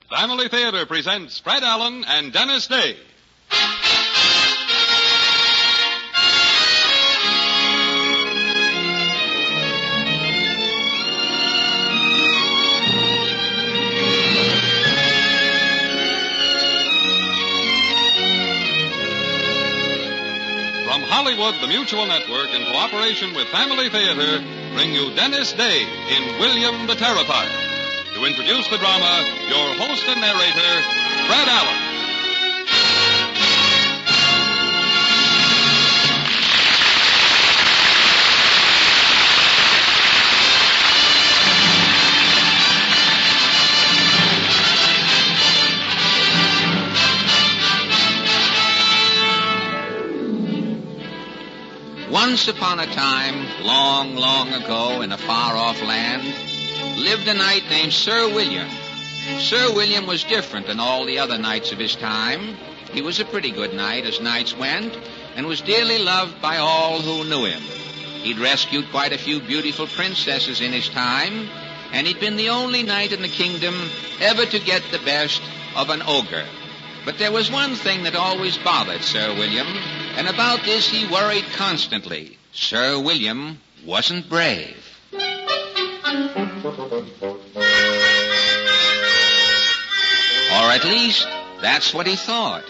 Family Theater presents Fred Allen and Dennis Day. From Hollywood, the Mutual Network, in cooperation with Family Theater, bring you Dennis Day in William the Terrifier. To introduce the drama, your host and narrator, Fred Allen. Once upon a time, long, long ago, in a far-off land, lived a knight named Sir William. Sir William was different than all the other knights of his time. He was a pretty good knight, as knights went, and was dearly loved by all who knew him. He'd rescued quite a few beautiful princesses in his time, and he'd been the only knight in the kingdom ever to get the best of an ogre. But there was one thing that always bothered Sir William, and about this he worried constantly. Sir William wasn't brave. Or at least, that's what he thought.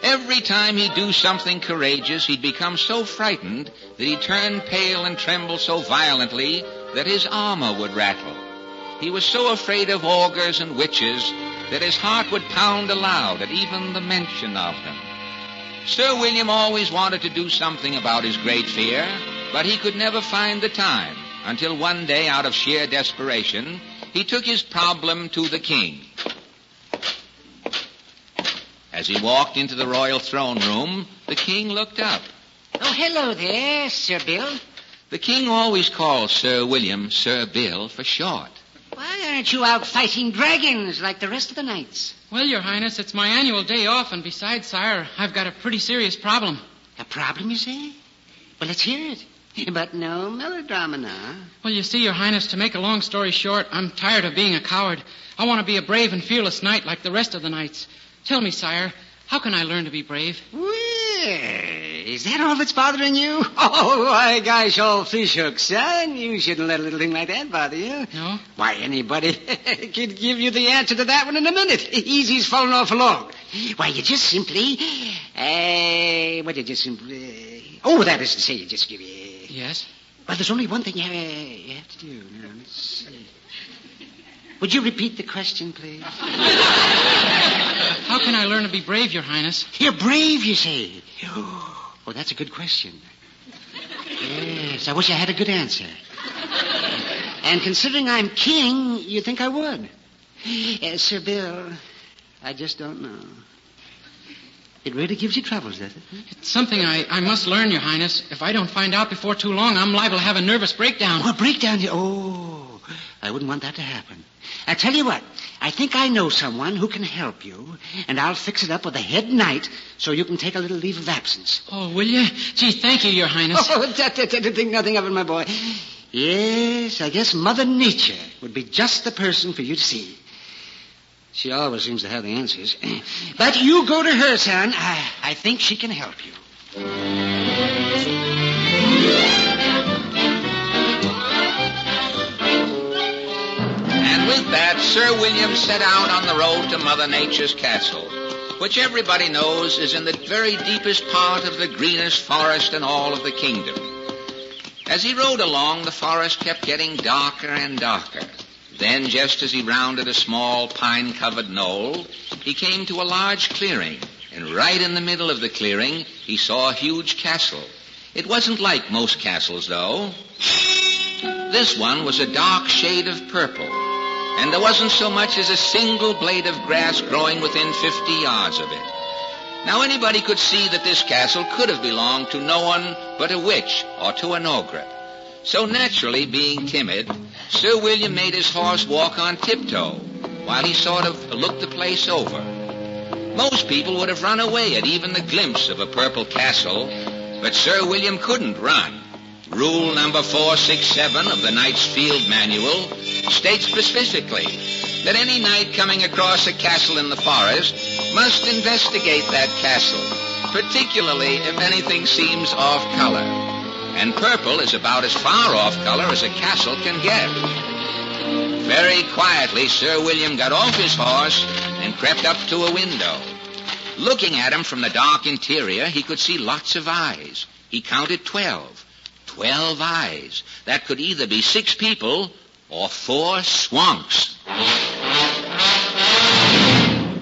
Every time he'd do something courageous, he'd become so frightened that he'd turn pale and tremble so violently that his armor would rattle. He was so afraid of ogres and witches that his heart would pound aloud at even the mention of them. Sir William always wanted to do something about his great fear, but he could never find the time, until one day, out of sheer desperation, he took his problem to the king. As he walked into the royal throne room, the king looked up. Oh, hello there, Sir Bill. The king always called Sir William Sir Bill for short. Why aren't you out fighting dragons like the rest of the knights? Well, Your Highness, it's my annual day off, and besides, sire, I've got a pretty serious problem. A problem, you say? Well, let's hear it. But no melodrama now. Well, you see, Your Highness, to make a long story short, I'm tired of being a coward. I want to be a brave and fearless knight like the rest of the knights. Tell me, sire, how can I learn to be brave? Well, is that all that's bothering you? Oh, why, gosh, all fish hooks, son. You shouldn't let a little thing like that bother you. No? Why, anybody could give you the answer to that one in a minute. Easy as falling off a log. Why, you just simply... that is to say, you just give you... Yes? Well, there's only one thing you have to do. Now, let's see. Would you repeat the question, please? How can I learn to be brave, Your Highness? You're brave, you say. Oh, that's a good question. Yes, I wish I had a good answer. And considering I'm king, you think I would. Sir Bill, I just don't know. It really gives you troubles, does it? It's something I must learn, Your Highness. If I don't find out before too long, I'm liable to have a nervous breakdown. Well, breakdown? Oh, I wouldn't want that to happen. I tell you what, I think I know someone who can help you, and I'll fix it up with the head knight so you can take a little leave of absence. Oh, will you? Gee, thank you, Your Highness. Oh, think nothing of it, my boy. Yes, I guess Mother Nature would be just the person for you to see. She always seems to have the answers. But you go to her, son. I think she can help you. And with that, Sir William set out on the road to Mother Nature's castle, which everybody knows is in the very deepest part of the greenest forest in all of the kingdom. As he rode along, the forest kept getting darker and darker. Then, just as he rounded a small pine-covered knoll, he came to a large clearing, and right in the middle of the clearing, he saw a huge castle. It wasn't like most castles, though. This one was a dark shade of purple, and there wasn't so much as a single blade of grass growing within 50 yards of it. Now, anybody could see that this castle could have belonged to no one but a witch or to an ogre. So naturally, being timid, Sir William made his horse walk on tiptoe while he sort of looked the place over. Most people would have run away at even the glimpse of a purple castle, but Sir William couldn't run. Rule number 467 of the Knight's Field Manual states specifically that any knight coming across a castle in the forest must investigate that castle, particularly if anything seems off color. And purple is about as far off color as a castle can get. Very quietly, Sir William got off his horse and crept up to a window. Looking at him from the dark interior, he could see lots of eyes. He counted 12. 12 eyes. That could either be 6 people or 4 swanks.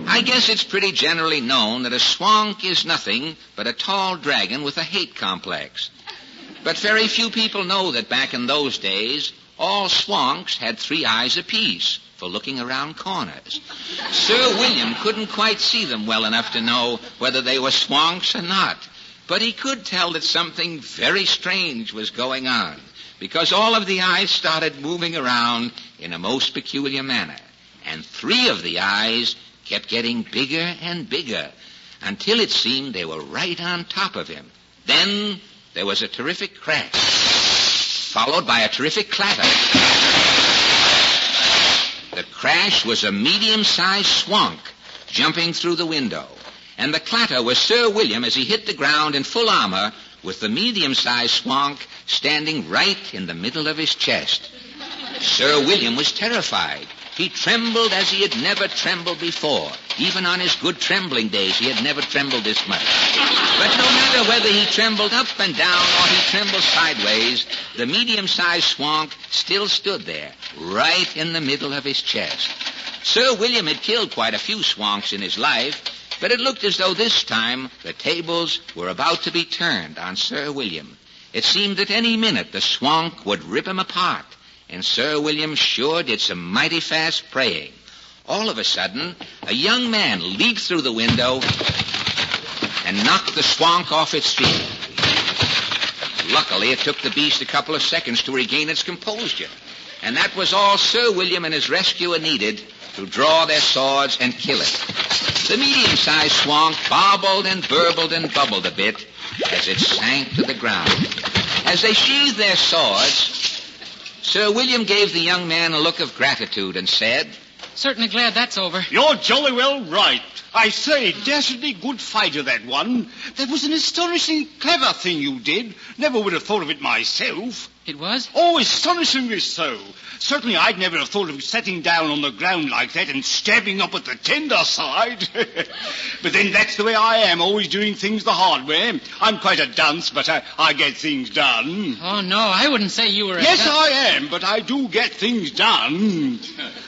I guess it's pretty generally known that a swank is nothing but a tall dragon with a hate complex. But very few people know that back in those days, all swanks had 3 eyes apiece for looking around corners. Sir William couldn't quite see them well enough to know whether they were swanks or not. But he could tell that something very strange was going on, because all of the eyes started moving around in a most peculiar manner. And 3 of the eyes kept getting bigger and bigger, until it seemed they were right on top of him. Then there was a terrific crash, followed by a terrific clatter. The crash was a medium-sized swank jumping through the window. And the clatter was Sir William as he hit the ground in full armor with the medium-sized swank standing right in the middle of his chest. Sir William was terrified. He trembled as he had never trembled before. Even on his good trembling days, he had never trembled this much. But no matter whether he trembled up and down or he trembled sideways, the medium-sized swank still stood there, right in the middle of his chest. Sir William had killed quite a few swanks in his life, but it looked as though this time the tables were about to be turned on Sir William. It seemed that any minute the swank would rip him apart, and Sir William sure did some mighty fast praying. All of a sudden, a young man leaped through the window and knocked the swank off its feet. Luckily, it took the beast a couple of seconds to regain its composure, and that was all Sir William and his rescuer needed to draw their swords and kill it. The medium-sized swank bobbled and burbled and bubbled a bit as it sank to the ground. As they sheathed their swords, Sir William gave the young man a look of gratitude and said, Certainly glad that's over. You're jolly well right. I say, dastardly good fighter, that one. That was an astonishingly clever thing you did. Never would have thought of it myself. It was? Oh, astonishingly so. Certainly I'd never have thought of sitting down on the ground like that and stabbing up at the tender side. But then that's the way I am, always doing things the hard way. I'm quite a dunce, but I get things done. Oh, no, I wouldn't say you were a... Yes, I am, but I do get things done.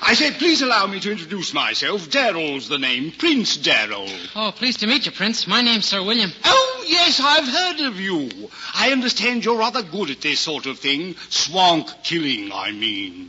I say, please allow me to introduce myself. Darrell's the name, Prince Darrell. Oh, pleased to meet you, Prince. My name's Sir William. Oh, yes, I've heard of you. I understand you're rather good at this sort of thing. Swank killing, I mean.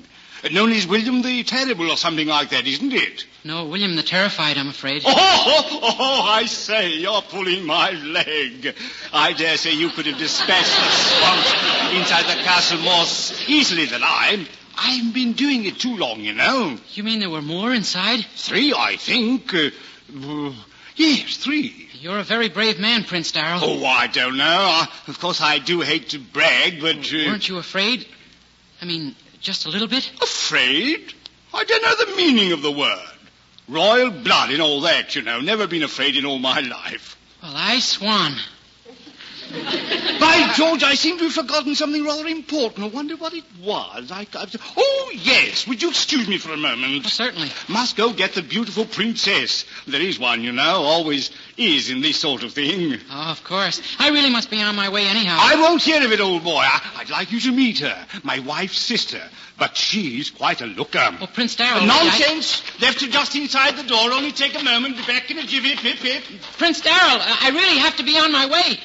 Known as William the Terrible or something like that, isn't it? No, William the Terrified, I'm afraid. Oh, I say, you're pulling my leg. I dare say you could have dispatched the swamp inside the castle more easily than I. I've been doing it too long, you know. You mean there were more inside? 3, I think. Yes, 3. You're a very brave man, Prince Darrell. Oh, I don't know. Of course, I do hate to brag, but... Weren't you afraid? I mean, just a little bit? Afraid? I don't know the meaning of the word. Royal blood and all that, you know. Never been afraid in all my life. Well, I swan. By George, I seem to have forgotten something rather important. I wonder what it was. Oh, yes. Would you excuse me for a moment? Oh, certainly. Must go get the beautiful princess. There is one, you know. Always is in this sort of thing. Oh, of course. I really must be on my way anyhow. I won't hear of it, old boy. I'd like you to meet her. My wife's sister. But she's quite a looker. Oh, Prince Darrell... Nonsense! Left her just inside the door. Only take a moment. Be back in a jiffy. Pip, pip. Prince Darrell, I really have to be on my way.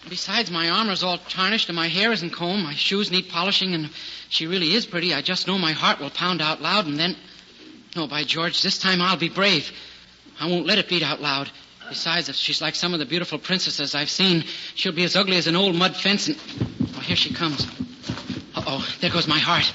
Besides, my armor's all tarnished and my hair isn't combed. My shoes need polishing, and if she really is pretty, I just know my heart will pound out loud, and then... No, by George, this time I'll be brave. I won't let it beat out loud. Besides, if she's like some of the beautiful princesses I've seen, she'll be as ugly as an old mud fence, and... Oh, here she comes. Uh-oh, there goes my heart.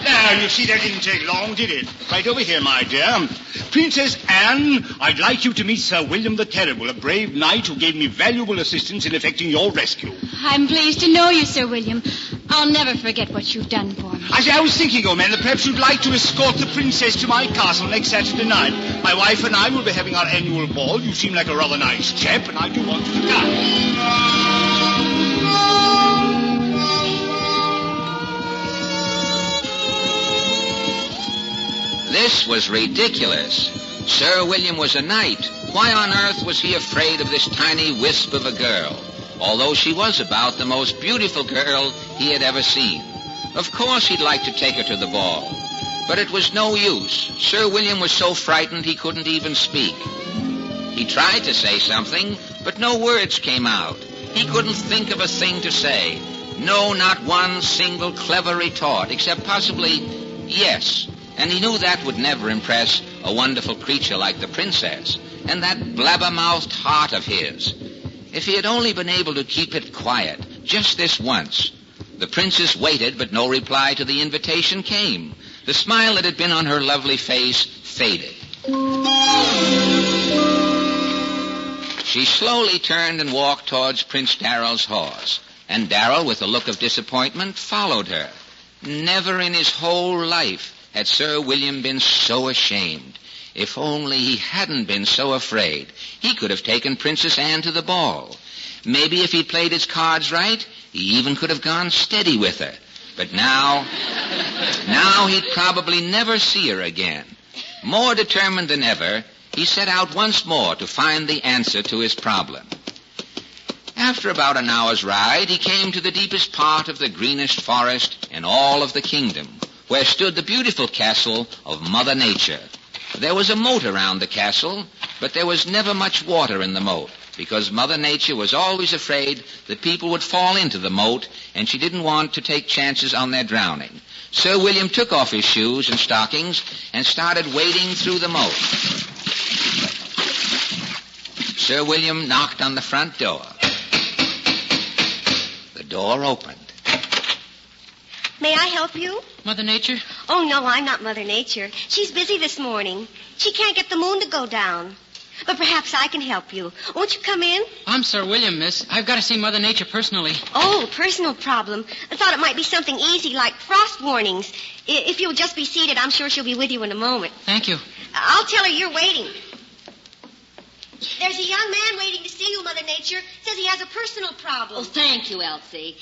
Now, you see, that didn't take long, did it? Right over here, my dear. Princess Anne, I'd like you to meet Sir William the Terrible, a brave knight who gave me valuable assistance in effecting your rescue. I'm pleased to know you, Sir William. I'll never forget what you've done for me. I was thinking, old man, that perhaps you'd like to escort the princess to my castle next Saturday night. My wife and I will be having our annual ball. You seem like a rather nice chap, and I do want you to come. This was ridiculous. Sir William was a knight. Why on earth was he afraid of this tiny wisp of a girl, although she was about the most beautiful girl he had ever seen? Of course he'd like to take her to the ball, but it was no use. Sir William was so frightened he couldn't even speak. He tried to say something, but no words came out. He couldn't think of a thing to say. No, not one single clever retort, except possibly yes. And he knew that would never impress a wonderful creature like the princess, and that blabbermouthed heart of his. If he had only been able to keep it quiet, just this once. The princess waited, but no reply to the invitation came. The smile that had been on her lovely face faded. She slowly turned and walked towards Prince Darrell's horse, and Darrell, with a look of disappointment, followed her. Never in his whole life had Sir William been so ashamed. If only he hadn't been so afraid, he could have taken Princess Anne to the ball. Maybe if he'd played his cards right, he even could have gone steady with her. But now he'd probably never see her again. More determined than ever, he set out once more to find the answer to his problem. After about an hour's ride, he came to the deepest part of the greenest forest in all of the kingdom, where stood the beautiful castle of Mother Nature. There was a moat around the castle, but there was never much water in the moat, because Mother Nature was always afraid that people would fall into the moat, and she didn't want to take chances on their drowning. Sir William took off his shoes and stockings and started wading through the moat. Sir William knocked on the front door. The door opened. May I help you? Mother Nature? Oh, no, I'm not Mother Nature. She's busy this morning. She can't get the moon to go down. But perhaps I can help you. Won't you come in? I'm Sir William, miss. I've got to see Mother Nature personally. Oh, personal problem. I thought it might be something easy like frost warnings. If you'll just be seated, I'm sure she'll be with you in a moment. Thank you. I'll tell her you're waiting. There's a young man waiting to see you, Mother Nature. Says he has a personal problem. Oh, thank you, Elsie.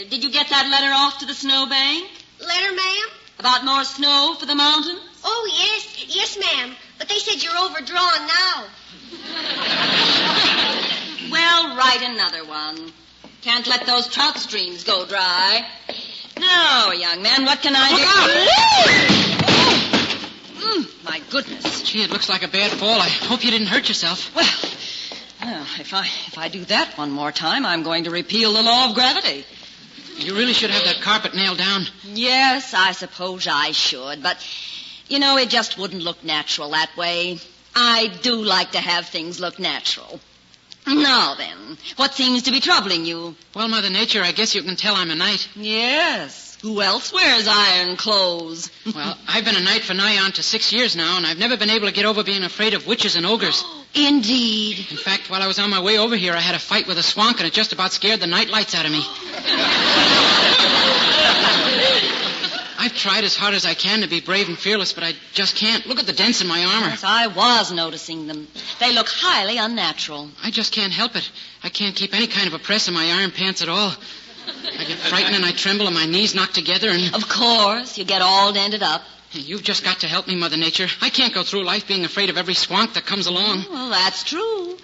Did you get that letter off to the snowbank? Letter, ma'am? About more snow for the mountains? Oh, yes. Yes, ma'am. But they said you're overdrawn now. Well, write another one. Can't let those trout streams go dry. Now, young man, what can I do? My goodness. Gee, it looks like a bad fall. I hope you didn't hurt yourself. Well, if I do that one more time, I'm going to repeal the law of gravity. You really should have that carpet nailed down. Yes, I suppose I should, but, it just wouldn't look natural that way. I do like to have things look natural. Now then, what seems to be troubling you? Well, Mother Nature, I guess you can tell I'm a knight. Yes. Who else wears iron clothes? Well, I've been a knight for nigh on to 6 years now, and I've never been able to get over being afraid of witches and ogres. Indeed. In fact, while I was on my way over here, I had a fight with a swank, and it just about scared the night lights out of me. I've tried as hard as I can to be brave and fearless, but I just can't. Look at the dents in my armor. Yes, I was noticing them. They look highly unnatural. I just can't help it. I can't keep any kind of a press in my iron pants at all. I get frightened and I tremble and my knees knock together and... Of course, you get all dented up. You've just got to help me, Mother Nature. I can't go through life being afraid of every swank that comes along. Well, that's true.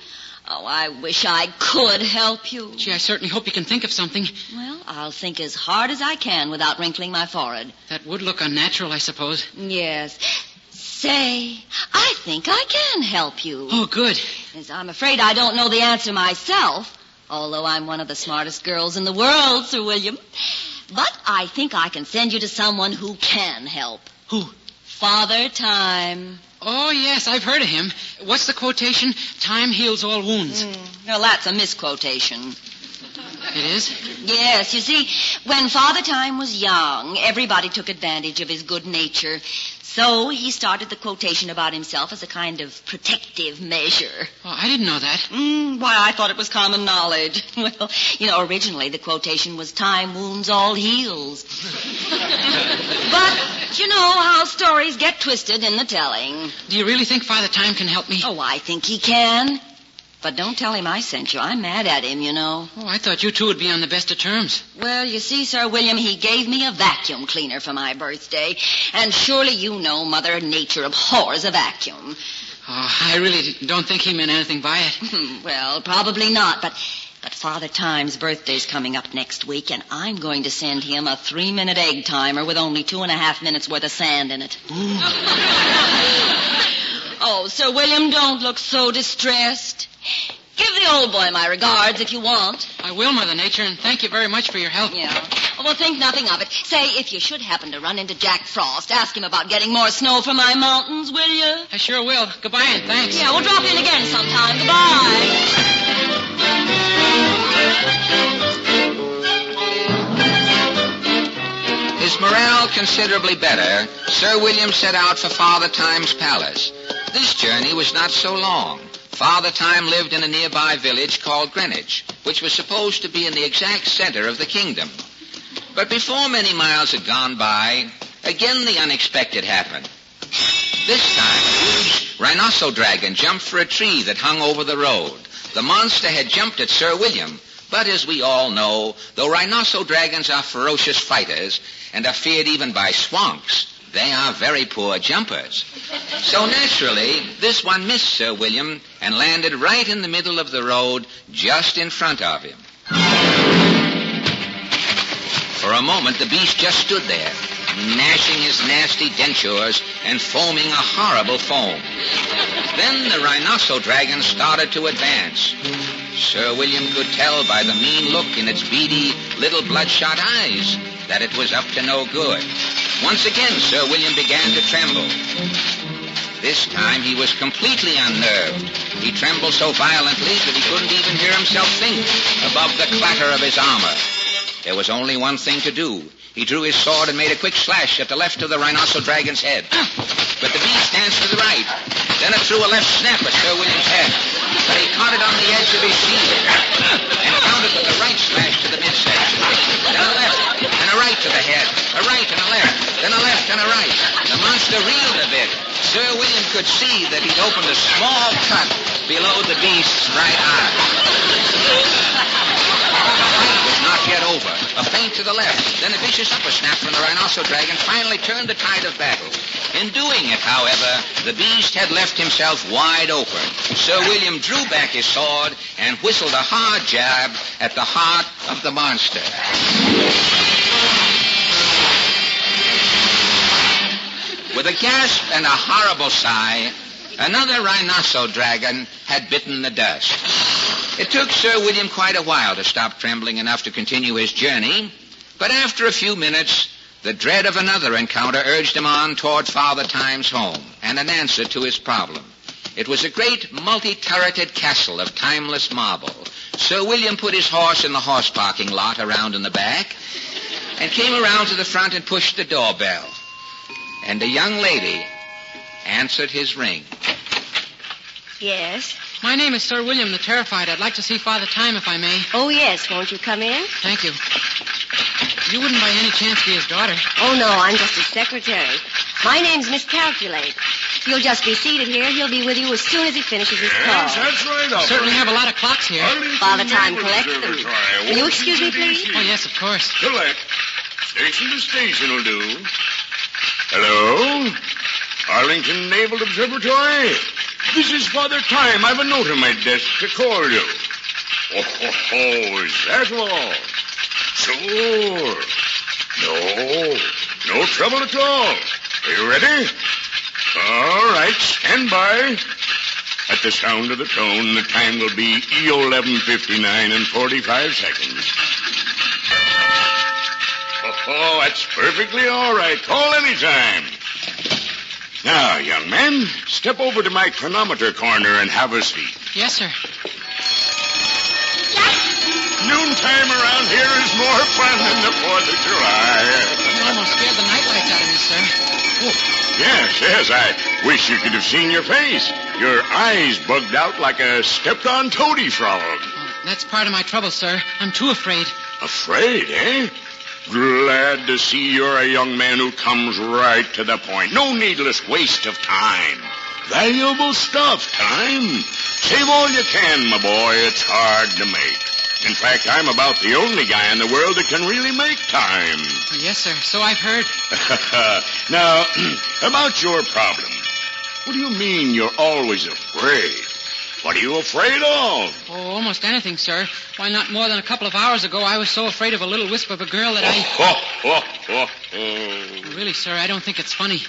Oh, I wish I could help you. Gee, I certainly hope you can think of something. Well, I'll think as hard as I can without wrinkling my forehead. That would look unnatural, I suppose. Yes. Say, I think I can help you. Oh, good. As I'm afraid I don't know the answer myself, although I'm one of the smartest girls in the world, Sir William. But I think I can send you to someone who can help. Who? Father Time. Oh, yes, I've heard of him. What's the quotation? Time heals all wounds. Well, that's a misquotation. It is? Yes, you see, when Father Time was young, everybody took advantage of his good nature. So he started the quotation about himself as a kind of protective measure. Oh, I didn't know that. Why, I thought it was common knowledge. Well, originally the quotation was time wounds, all heals. But you know how stories get twisted in the telling. Do you really think Father Time can help me? Oh, I think he can. But don't tell him I sent you. I'm mad at him, you know. Oh, I thought you two would be on the best of terms. Well, you see, Sir William, he gave me a vacuum cleaner for my birthday. And surely you know Mother Nature abhors a vacuum. Oh, I really don't think he meant anything by it. Well, probably not, but Father Time's birthday's coming up next week, and I'm going to send him a 3-minute egg timer with only 2.5 minutes worth of sand in it. Oh, Sir William, don't look so distressed. Give the old boy my regards if you want. I will, Mother Nature, and thank you very much for your help. Yeah. Well, think nothing of it. Say, if you should happen to run into Jack Frost, ask him about getting more snow for my mountains, will you? I sure will. Goodbye and thanks. Yeah, we'll drop in again sometime. Goodbye. His morale considerably better, Sir William set out for Father Time's palace. This journey was not so long. Father Time lived in a nearby village called Greenwich, which was supposed to be in the exact center of the kingdom. But before many miles had gone by, again the unexpected happened. This time, a huge rhinoceros dragon jumped for a tree that hung over the road. The monster had jumped at Sir William, but as we all know, though rhinoceros dragons are ferocious fighters and are feared even by swamps, they are very poor jumpers. So naturally, this one missed Sir William and landed right in the middle of the road, just in front of him. For a moment, the beast just stood there, gnashing his nasty dentures and foaming a horrible foam. Then the rhinoceros dragon started to advance. Sir William could tell by the mean look in its beady, little bloodshot eyes that it was up to no good. Once again, Sir William began to tremble. This time he was completely unnerved. He trembled so violently that he couldn't even hear himself think above the clatter of his armor. There was only one thing to do. He drew his sword and made a quick slash at the left of the rhinoceros dragon's head. But the beast danced to the right. Then it threw a left snap at Sir William's head. But he caught it on the edge of his shield and countered with a right slash to the midsection. Then a left and a right to the head. A right and a left. Then a left and a right. The monster reeled a bit. Sir William could see that he'd opened a small cut below the beast's right eye. Not yet over. A feint to the left, then a vicious upper snap from the rhinoceros dragon finally turned the tide of battle. In doing it, however, the beast had left himself wide open. Sir William drew back his sword and whistled a hard jab at the heart of the monster. With a gasp and a horrible sigh, another rhinoceros dragon had bitten the dust. It took Sir William quite a while to stop trembling enough to continue his journey, but after a few minutes, the dread of another encounter urged him on toward Father Time's home and an answer to his problem. It was a great multi-turreted castle of timeless marble. Sir William put his horse in the horse parking lot around in the back and came around to the front and pushed the doorbell. And a young lady answered his ring. Yes? My name is Sir William the Terrified. I'd like to see Father Time, if I may. Oh, yes. Won't you come in? Thank you. You wouldn't by any chance be his daughter? Oh, no. I'm just his secretary. My name's Miss Calculate. You'll just be seated here. He'll be with you as soon as he finishes his call. Yes, that's right. We certainly have a lot of clocks here. Father Time collects them. Will you excuse me, please? Oh, yes, of course. Collect. Station to station will do. Hello? Arlington Naval Observatory? This is Father Time. I've a note on my desk to call you. Oh, is that all? Sure. No trouble at all. Are you ready? All right, stand by. At the sound of the tone, the time will be E11:59 and 45 seconds. Oh, that's perfectly all right. Call any time. Now, young man, step over to my chronometer corner and have a seat. Yes, sir. Noontime around here is more fun than the 4th of July. You almost scared the nightlights out of me, sir. Yes. I wish you could have seen your face. Your eyes bugged out like a stepped-on toady frog. That's part of my trouble, sir. I'm too afraid. Afraid, eh? Glad to see you're a young man who comes right to the point. No needless waste of time. Valuable stuff, time. Save all you can, my boy. It's hard to make. In fact, I'm about the only guy in the world that can really make time. Yes, sir. So I've heard. Now, about your problem. What do you mean you're always afraid? What are you afraid of? Oh, almost anything, sir. Why, not more than a couple of hours ago, I was so afraid of a little wisp of a girl that Really, sir, I don't think it's funny.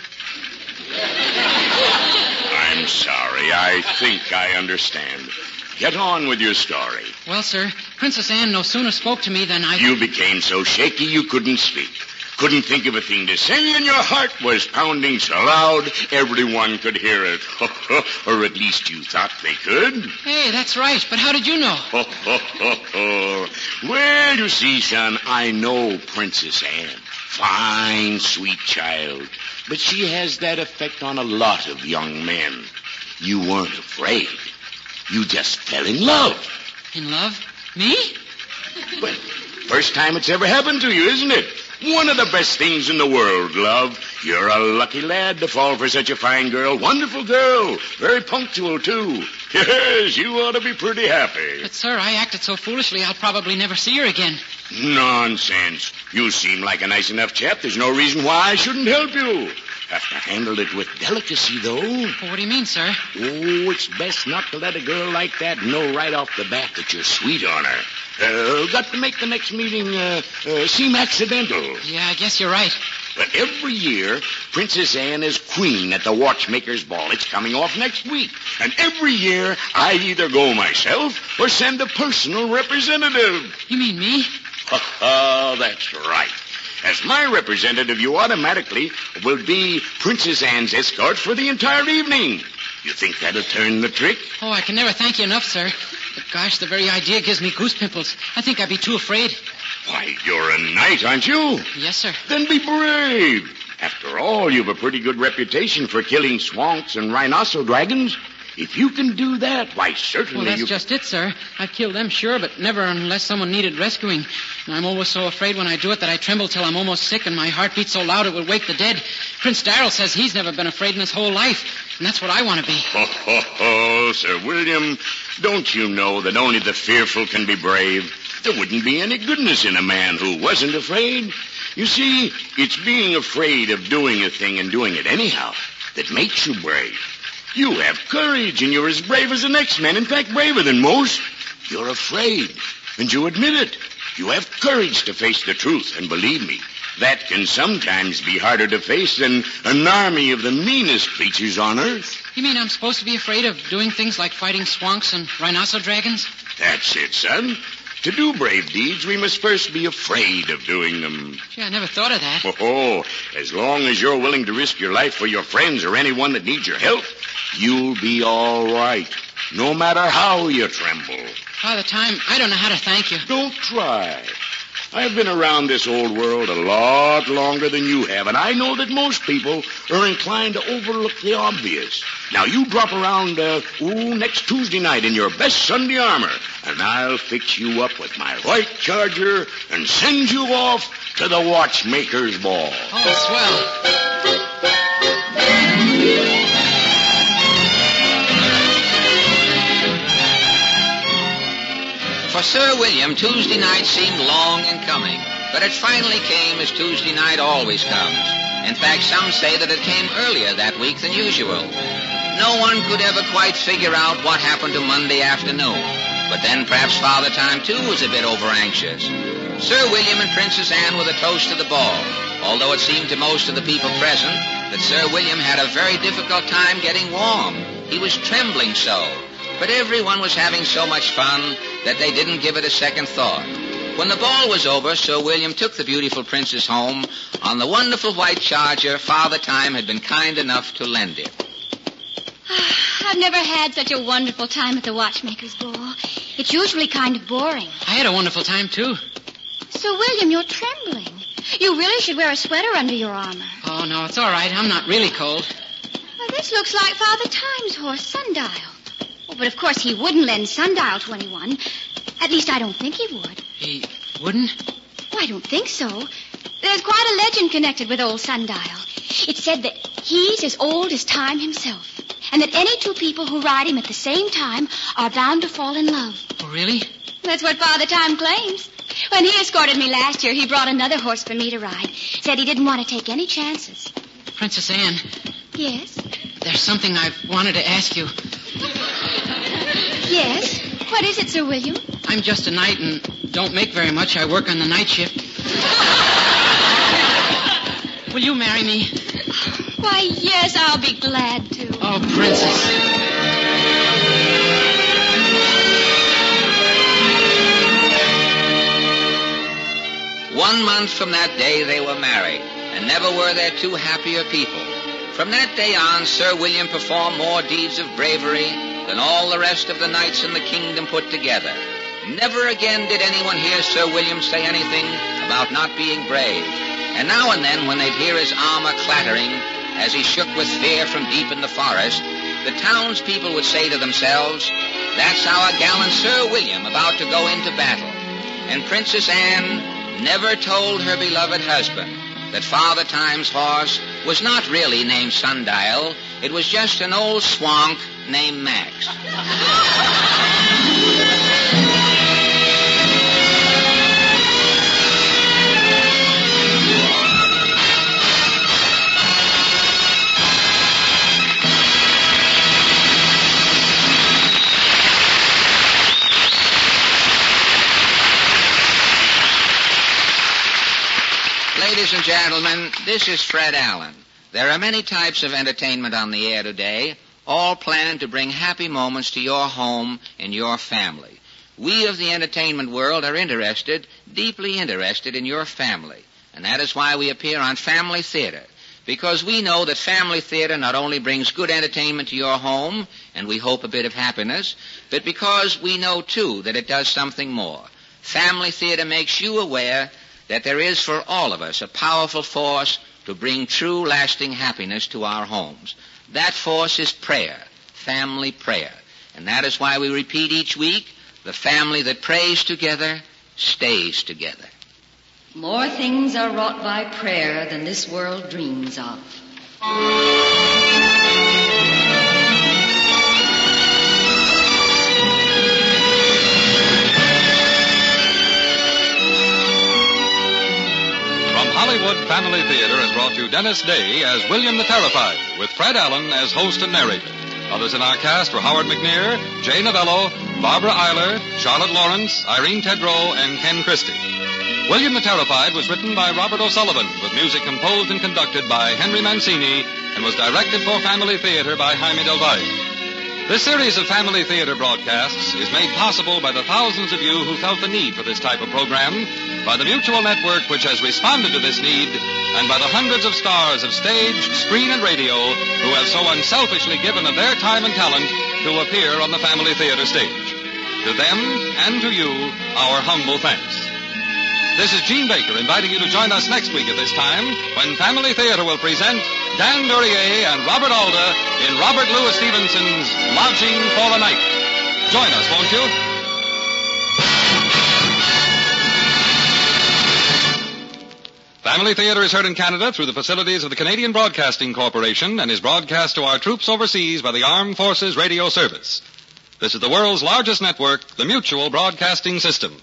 I'm sorry. I think I understand. Get on with your story. Well, sir, Princess Anne no sooner spoke to me than I... You became so shaky you couldn't speak. Couldn't think of a thing to say, and your heart was pounding so loud everyone could hear it. Or at least you thought they could. Hey, that's right. But how did you know? Well, you see, son, I know Princess Anne. Fine, sweet child. But she has that effect on a lot of young men. You weren't afraid. You just fell in love. In love? Me? Well, first time it's ever happened to you, isn't it? One of the best things in the world, love. You're a lucky lad to fall for such a fine girl. Wonderful girl. Very punctual, too. Yes, you ought to be pretty happy. But, sir, I acted so foolishly I'll probably never see her again. Nonsense. You seem like a nice enough chap. There's no reason why I shouldn't help you. Have to handle it with delicacy, though. Well, what do you mean, sir? Oh, it's best not to let a girl like that know right off the bat that you're sweet on her. Got to make the next meeting seem accidental. Yeah, I guess you're right. But every year, Princess Anne is queen at the watchmaker's ball. It's coming off next week. And every year, I either go myself or send a personal representative. You mean me? Oh, that's right. As my representative, you automatically will be Princess Anne's escort for the entire evening. You think that'll turn the trick? Oh, I can never thank you enough, sir. But gosh, the very idea gives me goose pimples. I think I'd be too afraid. Why, you're a knight, aren't you? Yes, sir. Then be brave. After all, you've a pretty good reputation for killing swamps and rhinoceros dragons. If you can do that, why, certainly Well, that's just it, sir. I'd kill them, sure, but never unless someone needed rescuing. And I'm always so afraid when I do it that I tremble till I'm almost sick and my heart beats so loud it would wake the dead. Prince Darrell says he's never been afraid in his whole life, and that's what I want to be. Sir William, don't you know that only the fearful can be brave? There wouldn't be any goodness in a man who wasn't afraid. You see, it's being afraid of doing a thing and doing it anyhow that makes you brave. You have courage, and you're as brave as the next man. In fact, braver than most. You're afraid, and you admit it. You have courage to face the truth, and believe me, that can sometimes be harder to face than an army of the meanest creatures on earth. You mean I'm supposed to be afraid of doing things like fighting swonks and rhinoceros dragons? That's it, son. To do brave deeds, we must first be afraid of doing them. Gee, I never thought of that. Oh, as long as you're willing to risk your life for your friends or anyone that needs your help, you'll be all right, no matter how you tremble. Father Time, I don't know how to thank you. Don't try. I've been around this old world a lot longer than you have, and I know that most people are inclined to overlook the obvious. Now, you drop around next Tuesday night in your best Sunday armor, and I'll fix you up with my white charger and send you off to the watchmaker's ball. Oh, swell. For Sir William, Tuesday night seemed long in coming, but it finally came as Tuesday night always comes. In fact, some say that it came earlier that week than usual. No one could ever quite figure out what happened to Monday afternoon, but then perhaps Father Time, too, was a bit over-anxious. Sir William and Princess Anne were the toast of the ball, although it seemed to most of the people present that Sir William had a very difficult time getting warm. He was trembling so. But everyone was having so much fun that they didn't give it a second thought. When the ball was over, Sir William took the beautiful princess home on the wonderful white charger Father Time had been kind enough to lend him. I've never had such a wonderful time at the watchmaker's ball. It's usually kind of boring. I had a wonderful time, too. Sir William, you're trembling. You really should wear a sweater under your armor. Oh, no, it's all right. I'm not really cold. Well, this looks like Father Time's horse, Sundial. Oh, but of course he wouldn't lend Sundial to anyone. At least I don't think he would. He wouldn't? Oh, I don't think so. There's quite a legend connected with old Sundial. It said that he's as old as Time himself, and that any two people who ride him at the same time are bound to fall in love. Oh, really? That's what Father Time claims. When he escorted me last year, he brought another horse for me to ride. Said he didn't want to take any chances. Princess Anne. Yes? There's something I've wanted to ask you. Yes? What is it, Sir William? I'm just a knight and don't make very much. I work on the night shift. Will you marry me? Why, yes, I'll be glad to. Oh, Princess. 1 month from that day they were married, and never were there two happier people. From that day on, Sir William performed more deeds of bravery than all the rest of the knights in the kingdom put together. Never again did anyone hear Sir William say anything about not being brave. And now and then, when they'd hear his armor clattering as he shook with fear from deep in the forest, the townspeople would say to themselves, "That's our gallant Sir William about to go into battle." And Princess Anne never told her beloved husband that Father Time's horse was not really named Sundial. It was just an old swonk named Max. Ladies and gentlemen, this is Fred Allen. There are many types of entertainment on the air today, all planned to bring happy moments to your home and your family. We of the entertainment world are interested, deeply interested in your family. And that is why we appear on Family Theater. Because we know that Family Theater not only brings good entertainment to your home, and we hope a bit of happiness, but because we know, too, that it does something more. Family Theater makes you aware that there is for all of us a powerful force to bring true, lasting happiness to our homes. That force is prayer, family prayer. And that is why we repeat each week, the family that prays together stays together. More things are wrought by prayer than this world dreams of. Hollywood Family Theater has brought you Dennis Day as William the Terrified, with Fred Allen as host and narrator. Others in our cast were Howard McNear, Jay Novello, Barbara Eiler, Charlotte Lawrence, Irene Tedrow, and Ken Christie. William the Terrified was written by Robert O'Sullivan, with music composed and conducted by Henry Mancini, and was directed for Family Theater by Jaime Del Valle. This series of Family Theater broadcasts is made possible by the thousands of you who felt the need for this type of program, by the Mutual Network which has responded to this need, and by the hundreds of stars of stage, screen, and radio who have so unselfishly given of their time and talent to appear on the Family Theater stage. To them and to you, our humble thanks. This is Gene Baker inviting you to join us next week at this time when Family Theater will present Dan Duryea and Robert Alda in Robert Louis Stevenson's Lodging for the Night. Join us, won't you? Family Theater is heard in Canada through the facilities of the Canadian Broadcasting Corporation and is broadcast to our troops overseas by the Armed Forces Radio Service. This is the world's largest network, the Mutual Broadcasting System.